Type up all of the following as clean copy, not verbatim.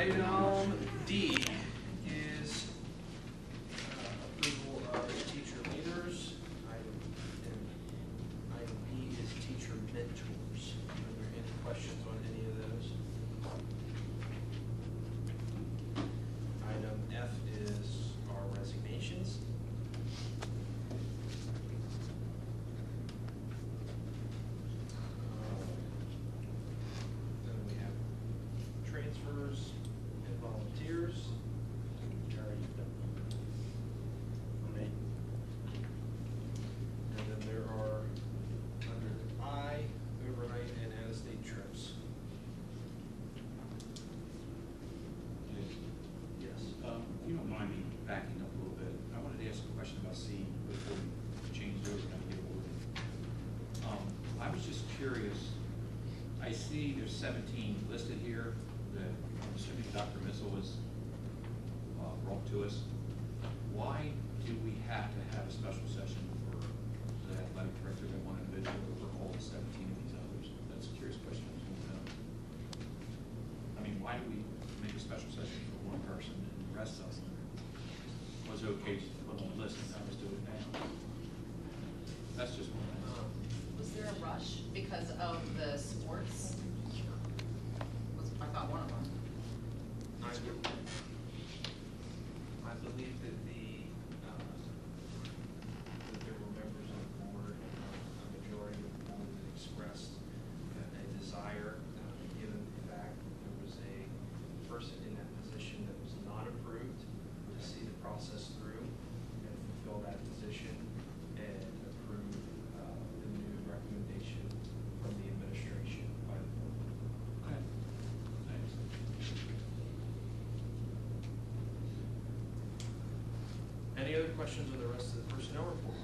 Item D is approval of teacher leaders. Item B is teacher mentors. Are there any questions on any of those? Item F is our resignations. Then we have transfers and volunteers. And then there are, under I, overnight and out-of-state trips. Yes. If you don't mind me backing up a little bit, I wanted to ask a question about C before we changed over and get ordered. I was just curious, I see there's 17 listed here that I'm assuming Dr. Missel was brought to us. Why do we have to have a special session for the athletic director that one individual over all the 17 of these others? That's a curious question. I just want to know. I mean, why do we make a special session for one person and the rest of them was okay to put on the list and now just do it now? That's just one. Was there a rush because of the sports? I thought one of them. I believe that that there were members of the board, a majority of the board that expressed a desire, given the fact that there was a person in that position that was not approved, to see the process through and fulfill that position and approve the new recommendation from the administration by the board. Okay. Thanks. Any other questions on the rest of the personnel report?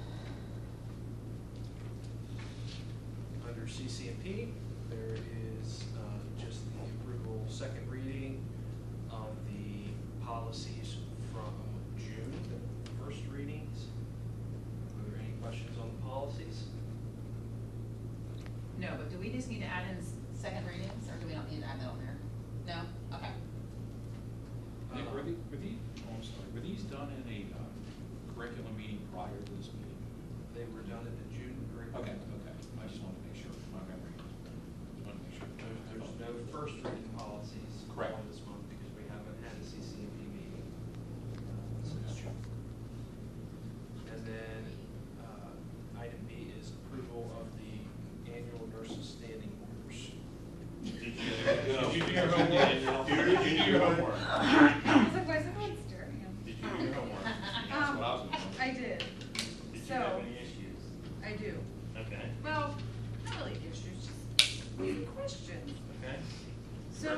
Under CCMP, there is just the approval, second reading of the policies from June, the first readings. Are there any questions on the policies? No, but do we just need to add in second readings, or do we not need to add that on there? No? Okay. Nick, were these done in a curriculum meeting prior to this meeting? They were done at the June curriculum. Okay. I just wanted to make sure, my memory. There's no first reading policies Correct. on this month because we haven't had a CCMP meeting since June. And then item B is approval of the annual nurses standing orders. Did you do your homework? Did you do your homework? I was like, why is everyone staring at me? Did you do your homework? That's what I was gonna say. I did. Did you So, have any issues? I do. Okay. Well, not really issues, just questions. Okay. So,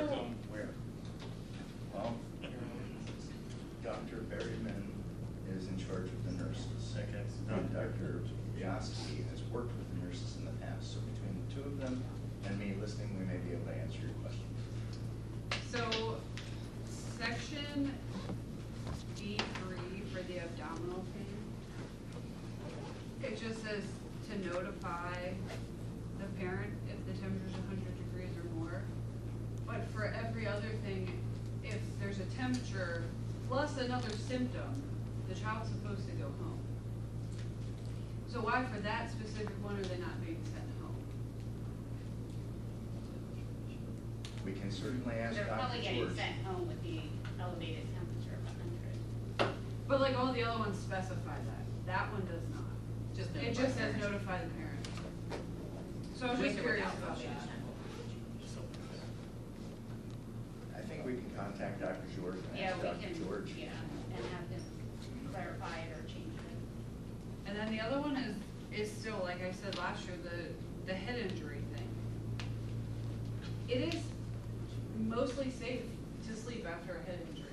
Where? Well, Dr. Berryman is in charge of the nurses. Okay. And Dr. Biaski has worked with the nurses in the past, so between the two of them and me listening, we may be able to answer your question. so section D3 for the abdominal pain, it just says to notify the parent if the temperature is 100 degrees or more. But for every other thing, if there's a temperature plus another symptom, the child's supposed to go home. So why for that specific one are they not being sent home? We can certainly ask They're probably Dr. getting George. sent home with the elevated temperature of 100. But like all the other ones specify that. That one does not. Just It notify just says parents. notify the parent. So I was With just or curious without about motion. that. I think we can contact Dr. George and Yeah, ask we Dr. can, George. yeah, and have him clarify it or change it. And then the other one is still, like I said last year, the head injury thing. It is mostly safe to sleep after a head injury.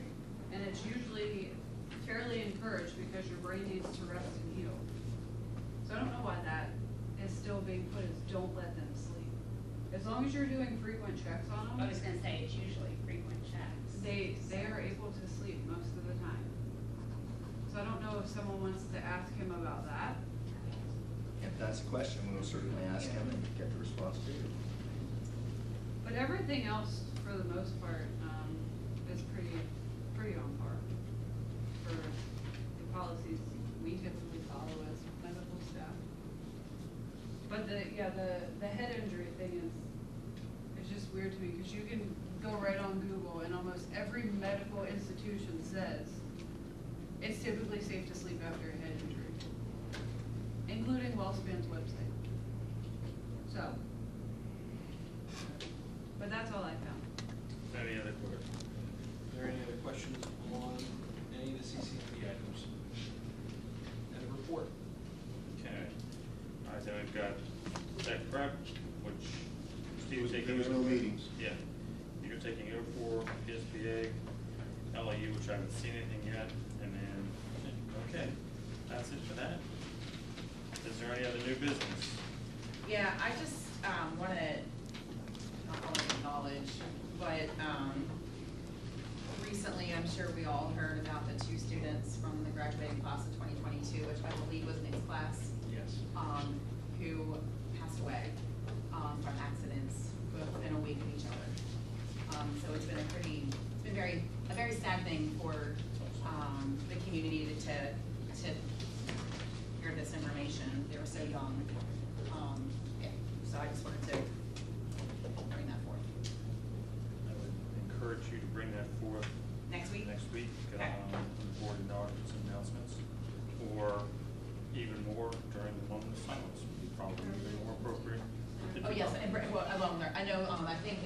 And it's usually fairly encouraged because your brain needs to rest and heal. So I don't know why that is still being put as don't let them sleep. As long as you're doing frequent checks on I them, was gonna say, it's usually frequent checks. they are able to sleep most of the time. So I don't know if someone wants to ask him about that. If that's a question, we'll certainly ask him and get the response to you. But everything else, for the most part, is the head injury thing is just weird to me, because you can go right on Google and almost every medical institution says it's typically safe to sleep after a head injury, including WellSpan's website. So, but that's all I found. Any other questions? Are there any other questions on any of the CCFD items? And a report? Okay. All right, then we've got tech prep, which Steve's taking. There was no meetings. Yeah. You're taking over for PSBA, LAU, which I haven't seen anything yet, and then, okay, that's it for that. Is there any other new business? Yeah, I just, wanna, not only acknowledge, but, recently, I'm sure we all heard about the 2 students from the graduating class of 2022, which I believe was Nick's class, Yes. who passed away, from accidents within a week of each other. So it's been a very sad thing for, the community to hear this information. They were so young. Yeah, so I just wanted to bring that forth. I would encourage you to bring that forth Next week? next week, Okay. on the board announcements, or even more during the moment of silence, would be probably even more appropriate. Oh, yes, and, well, along there, I know, I think,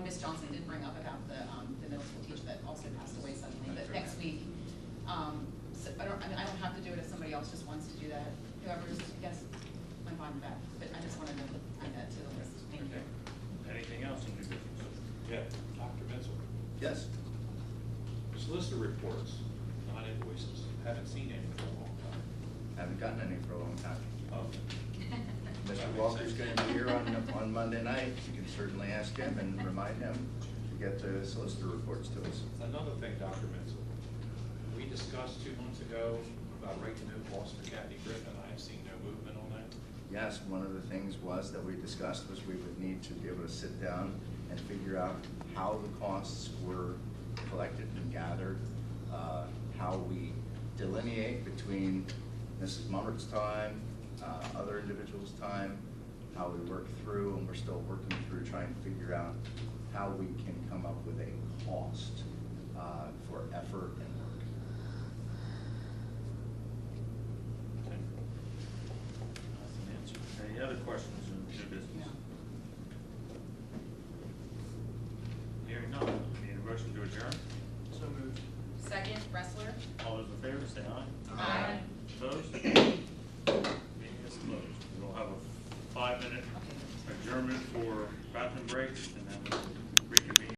Miss Johnson did bring up about the middle school teacher that also passed away suddenly, but next week, so I don't have to do it if somebody else just wants to do that, whoever's, I guess, I'm fine with that, but I just wanted to add that to the list, thank you. Okay. Anything else in new business? Yeah, Dr. Menzel, Yes. solicitor reports, non-invoices, haven't seen any for a long time. Haven't gotten any for a long time. Oh, Mr. Walker's gonna be here on Monday night. You can certainly ask him and remind him to get the solicitor reports to us. another thing, Dr. Menzel, we discussed 2 months ago about writing no cost for Kathy Griffin. I have seen no movement on that. Yes, one of the things that we discussed was we would need to be able to sit down and figure out how the costs were collected and gathered, how we delineate between Mrs. Mummert's time, other individuals' time, how we work through, and we're still working through trying to figure out how we can come up with a cost for effort and work. Okay. That's an answer. Any other questions in new business? Hearing none, need a motion to adjourn? So moved. Second, Wrestler? All those in favor, say aye. Aye. Opposed? Meeting is closed. We'll have a 5-minute adjournment for bathroom breaks, and then we'll reconvene.